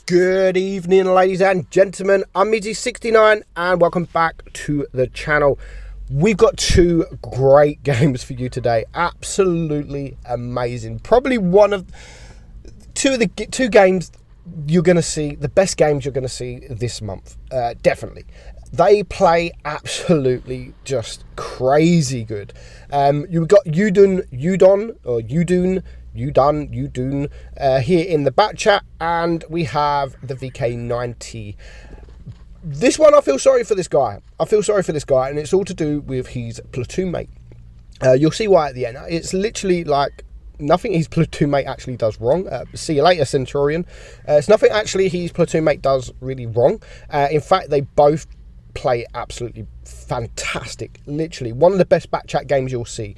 Good evening, ladies and gentlemen. I'm meadsy69 and welcome back to the channel. We've got two great games for you today. Absolutely amazing. Probably two games you're going to see, the best games you're going to see this month. Definitely. They play absolutely just crazy good. You've got Udun here in the back chat, and we have the VK90. This one, I feel sorry for this guy. And it's all to do with his platoon mate. You'll see why at the end. It's literally like nothing his platoon mate actually does wrong. See you later, Centurion. It's nothing actually his platoon mate does really wrong. In fact, they both play absolutely fantastic. Literally one of the best back chat games you'll see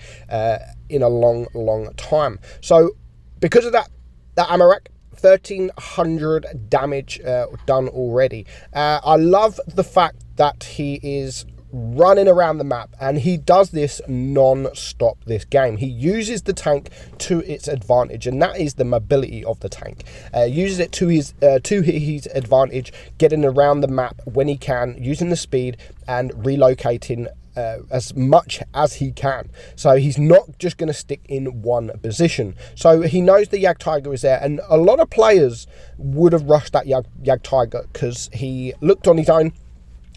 in a long time. So because of that Amarek, 1300 damage done already. I love the fact that he is running around the map, and he does this non-stop this game. He uses the tank to its advantage, and that is the mobility of the tank. Uses it to his advantage, getting around the map when he can, using the speed and relocating as much as he can. So he's not just going to stick in one position. So he knows the Jagdtiger is there, and a lot of players would have rushed that Jagdtiger because he looked on his own,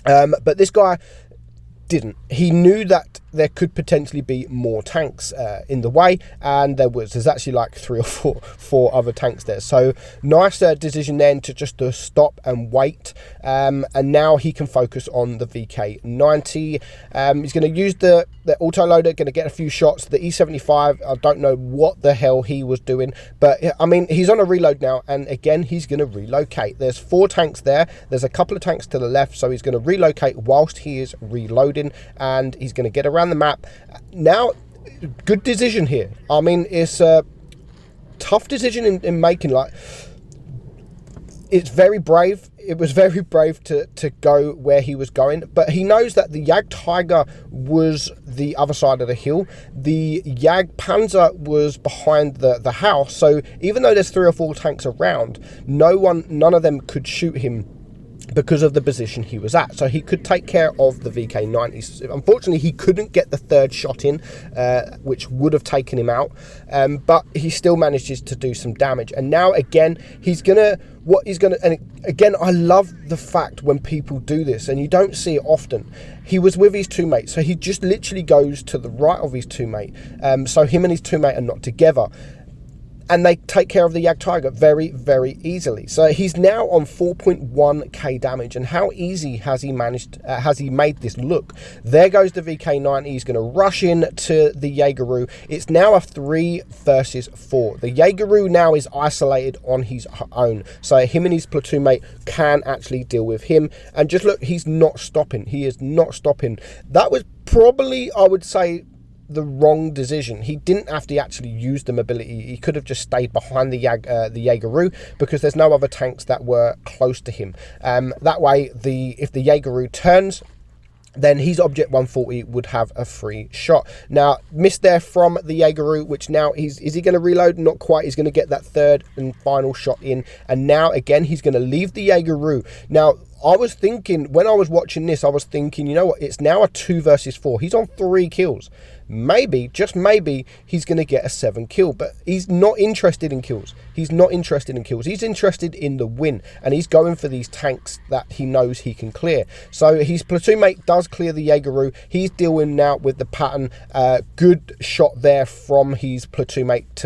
but this guy didn't. He knew that there could potentially be more tanks in the way, and there's actually like three or four other tanks there. So nice decision then to just stop and wait, and now he can focus on the VK90. He's going to use the auto loader, going to get a few shots. The E75, I don't know what the hell he was doing, but I mean, he's on a reload now, and again he's going to relocate. There's 4 tanks there, there's a couple of tanks to the left, so he's going to relocate whilst he is reloading, and he's going to get around the map. Now, good decision here. I mean, it's a tough decision in making. Like, it's very brave. It was very brave to go where he was going, but he knows that the Jagdtiger was the other side of the hill. The Jagdpanzer was behind the house, so even though there's 3 or 4 tanks around, none of them could shoot him because of the position he was at. So he could take care of the VK90s. Unfortunately, he couldn't get the 3rd shot in, which would have taken him out, but he still manages to do some damage. And now again, and again, I love the fact when people do this, and you don't see it often. He was with his 2 mates, so he just literally goes to the right of his 2 mate, so him and his 2 mate are not together, and they take care of the Jagdtiger very, very easily. So he's now on 4.1k damage, and how easy has he made this look? There goes the VK90. He's going to rush in to the Jaegeru. It's now a 3 versus 4. The Jaegeru now is isolated on his own, so him and his platoon mate can actually deal with him. And just look, he's not stopping. He is not stopping. That was probably, I would say, the wrong decision. He didn't have to actually use the mobility. He could have just stayed behind the Jaegeru, because there's no other tanks that were close to him. That way, if the Jaegeru turns, then his Object 140 would have a free shot. Now, missed there from the Jaegeru, which now is he going to reload? Not quite. He's going to get that 3rd and final shot in, and now again he's going to leave the Jaegeru. Now, I was thinking, when I was watching this, I was thinking, you know what, it's now a 2 versus 4. He's on 3 kills. Maybe, just maybe, he's going to get a 7 kill, but he's not interested in kills. He's not interested in kills. He's interested in the win, and he's going for these tanks that he knows he can clear. So his platoon mate does clear the Jaegeru. He's dealing now with the pattern. Good shot there from his platoon mate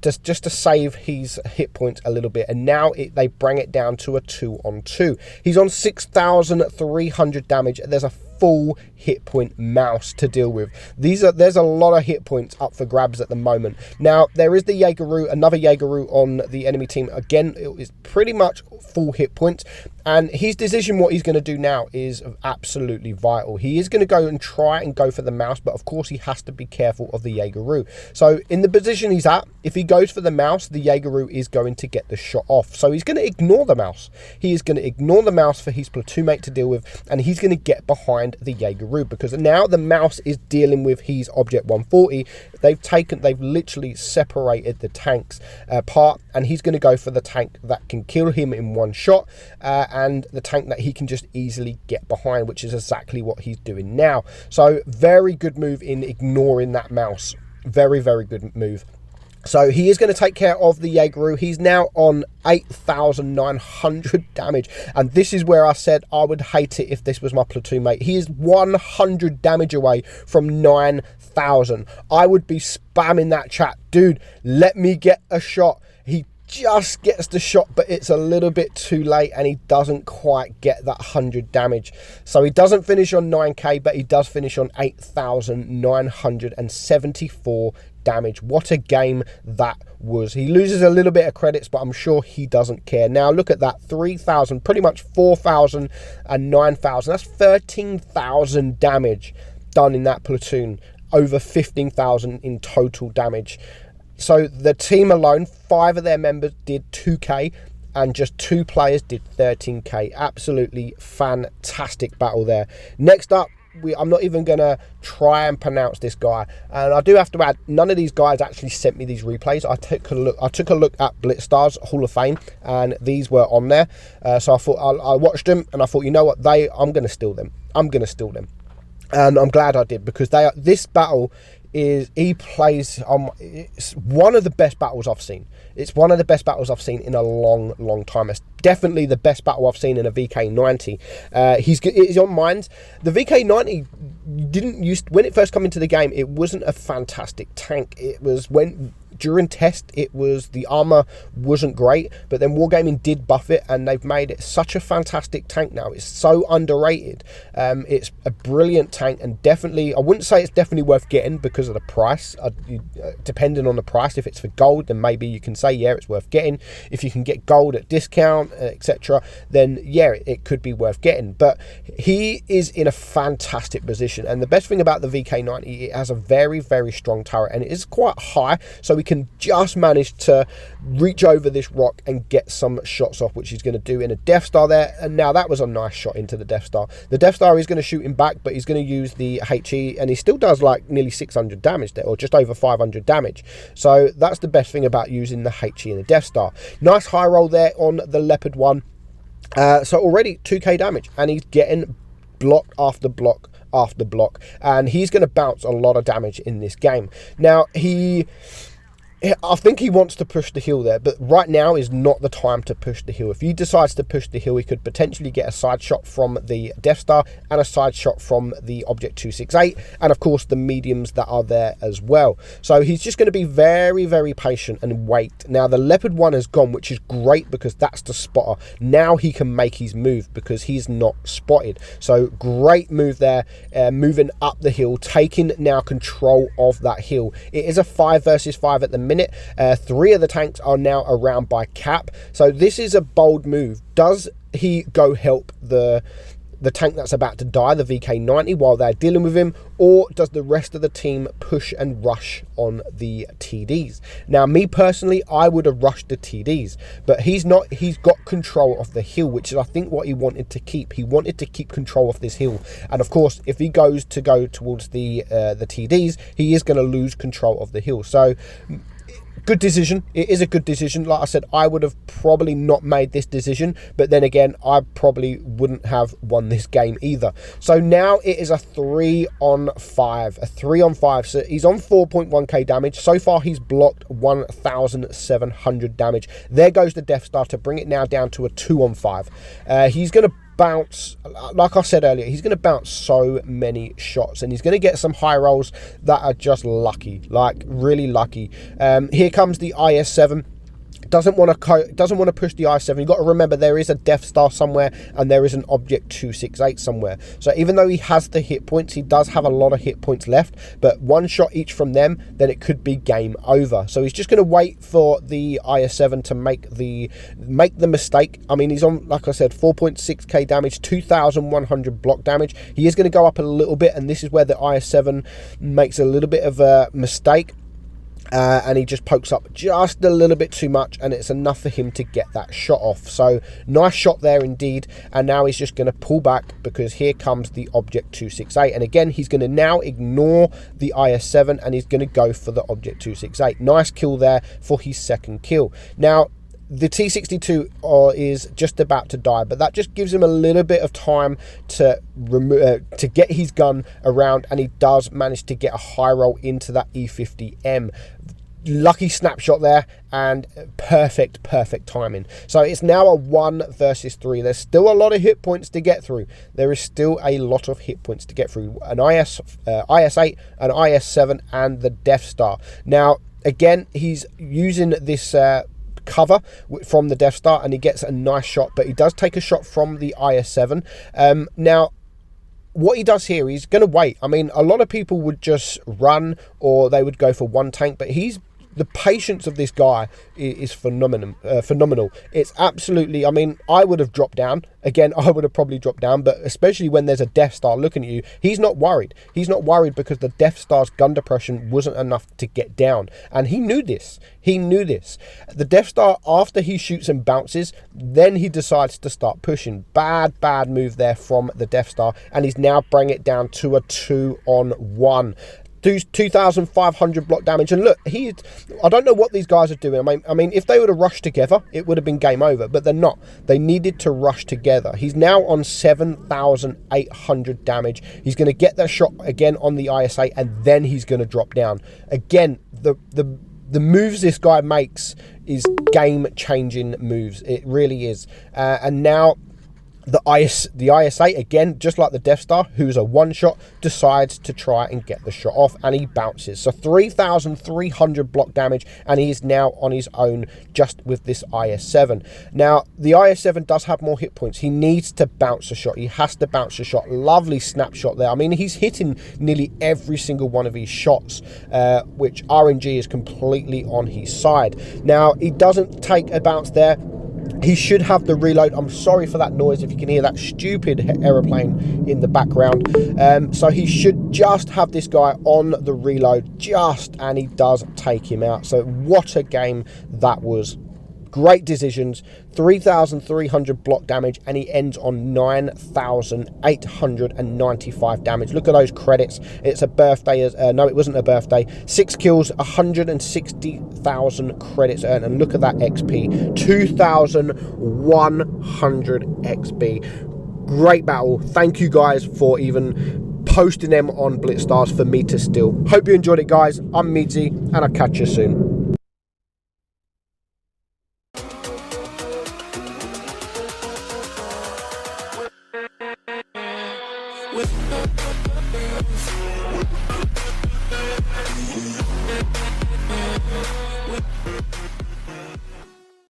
just to save his hit points a little bit, and now they bring it down to a 2-on-2. He's on 6,300 damage. There's a full hit point mouse to deal with. There's a lot of hit points up for grabs at the moment. Now, there is the Jaegeru, another Jaegeru on the enemy team. Again, it is pretty much full hit points, and his decision, what he's going to do now, is absolutely vital. He is going to go and try and go for the mouse, but of course he has to be careful of the Jaegeru. So in the position he's at, if he goes for the mouse, the Jaegeru is going to get the shot off. So he's going to ignore the mouse. He is going to ignore the mouse for his platoon mate to deal with, and he's going to get behind behind the Jaegeru, because now the mouse is dealing with his Object 140. They've literally separated the tanks apart, and he's going to go for the tank that can kill him in one shot, and the tank that he can just easily get behind, which is exactly what he's doing now. So very good move in ignoring that mouse. Very, very good move. So he is going to take care of the Jaegeru. He's now on 8,900 damage. And this is where I said I would hate it if this was my platoon mate. He is 100 damage away from 9,000. I would be spamming that chat. Dude, let me get a shot. He just gets the shot, but it's a little bit too late, and he doesn't quite get that 100 damage. So he doesn't finish on 9k, but he does finish on 8,974 damage. What a game that was. He loses a little bit of credits, but I'm sure he doesn't care. Now look at that, 3,000, pretty much 4,000 and 9,000. That's 13,000 damage done in that platoon, over 15,000 in total damage. So the team alone, 5 of their members did 2k, and just 2 players did 13k. Absolutely fantastic battle there. Next up, I'm not even going to try and pronounce this guy. And I do have to add, none of these guys actually sent me these replays. I took a look at Blitzstars Hall of Fame, and these were on there. So I thought, I watched them, and I thought, you know what, I'm going to steal them. I'm going to steal them. And I'm glad I did, because this battle is, it's one of the best battles I've seen. It's one of the best battles I've seen in a long time. It's definitely the best battle I've seen in a VK90. It's on mines. The VK90 when it first came into the game, it wasn't a fantastic tank. It was during test, the armor wasn't great, but then Wargaming did buff it, and they've made it such a fantastic tank now. It's so underrated. It's a brilliant tank, and definitely, I wouldn't say it's definitely worth getting because of the price. Depending on the price, if it's for gold, then maybe you can say, yeah, it's worth getting. If you can get gold at discount, etc., then yeah, it could be worth getting. But he is in a fantastic position, and the best thing about the VK90, it has a very, very strong turret, and it is quite high, so we can just manage to reach over this rock and get some shots off, which he's going to do in a Death Star there. And now that was a nice shot into the Death Star. The Death Star is going to shoot him back, but he's going to use the HE, and he still does like nearly 600 damage there, or just over 500 damage. So that's the best thing about using the HE in the Death Star. Nice high roll there on the Leopard 1. So already 2k damage, and he's getting block after block after block, and he's going to bounce a lot of damage in this game. Now I think he wants to push the hill there, but right now is not the time to push the hill. If he decides to push the hill, he could potentially get a side shot from the Death Star and a side shot from the Object 268, and of course the mediums that are there as well. So he's just going to be very, very patient and wait. Now the Leopard 1 has gone, which is great because that's the spotter. Now he can make his move because he's not spotted. So great move there, moving up the hill, taking now control of that hill. It is a 5 versus 5 at the minute. 3 of the tanks are now around by Cap, so this is a bold move. Does he go help the tank that's about to die, the VK90, while they're dealing with him, or does the rest of the team push and rush on the TDs? Now, me personally, I would have rushed the TDs, but he's not. He's got control of the hill, which is, I think, what he wanted to keep. He wanted to keep control of this hill, and of course, if he goes towards the TDs, he is going to lose control of the hill. So good decision. It is a good decision. Like I said, I would have probably not made this decision, but then again, I probably wouldn't have won this game either. So now it is a 3-on-5. A 3-on-5. So he's on 4.1k damage. So far, he's blocked 1,700 damage. There goes the Death Star to bring it now down to a 2-on-5. He's going to bounce, like I said earlier, he's going to bounce so many shots, and he's going to get some high rolls that are just lucky, like really lucky. Here comes the IS-7. Doesn't want to push the IS-7. You've got to remember there is a Death Star somewhere, and there is an Object 268 somewhere. So even though he has the hit points, he does have a lot of hit points left, but one shot each from them, then it could be game over. So he's just going to wait for the IS-7 to make the mistake. I mean, he's on, like I said, 4.6k damage, 2,100 block damage. He is going to go up a little bit, and this is where the IS-7 makes a little bit of a mistake. and he just pokes up just a little bit too much, and it's enough for him to get that shot off. So nice shot there indeed, and now he's just going to pull back because here comes the Object 268, and again he's going to now ignore the IS-7 and he's going to go for the Object 268. Nice kill there for his second kill. Now the T62 is just about to die, but that just gives him a little bit of time to get his gun around, and he does manage to get a high roll into that E50M. Lucky snapshot there, and perfect timing. So it's now a 1 versus 3. There's still a lot of hit points to get through. There is still a lot of hit points to get through. An IS-8, an IS-7, and the Death Star. Now again, he's using this cover from the Death Star, and he gets a nice shot, but he does take a shot from the IS-7. Now what he does here, he's going to wait. I mean, a lot of people would just run, or they would go for one tank, but the patience of this guy is phenomenal. It's absolutely, I mean, I would have dropped down. Again, I would have probably dropped down, but especially when there's a Death Star looking at you, he's not worried. He's not worried because the Death Star's gun depression wasn't enough to get down. And he knew this. The Death Star, after he shoots and bounces, then he decides to start pushing. Bad move there from the Death Star, and he's now bringing it down to a 2-on-1. 2,500 block damage, and look, I don't know what these guys are doing. I mean, if they would have rushed together, it would have been game over, but they're not. They needed to rush together. He's now on 7,800 damage. He's going to get that shot again on the IS-8, and then he's going to drop down. Again, the moves this guy makes is game-changing moves. It really is. And now the IS-8, again, just like the Death Star, who's a one-shot, decides to try and get the shot off, and he bounces. So 3,300 block damage, and he is now on his own just with this IS-7. Now, the IS-7 does have more hit points. He needs to bounce a shot. He has to bounce a shot. Lovely snapshot there. I mean, he's hitting nearly every single one of his shots, which RNG is completely on his side. Now, he doesn't take a bounce there. He should have the reload. I'm sorry for that noise if you can hear that stupid aeroplane in the background. So he should just have this guy on the reload and he does take him out. So what a game that was. Great decisions. 3,300 block damage, and he ends on 9,895 damage. Look at those credits. It's a birthday. No, it wasn't a birthday. 6 kills, 160,000 credits earned, and look at that XP. 2,100 XP. Great battle. Thank you guys for even posting them on BlitzStars for me to steal. Hope you enjoyed it, guys. I'm Meadsy, and I'll catch you soon. With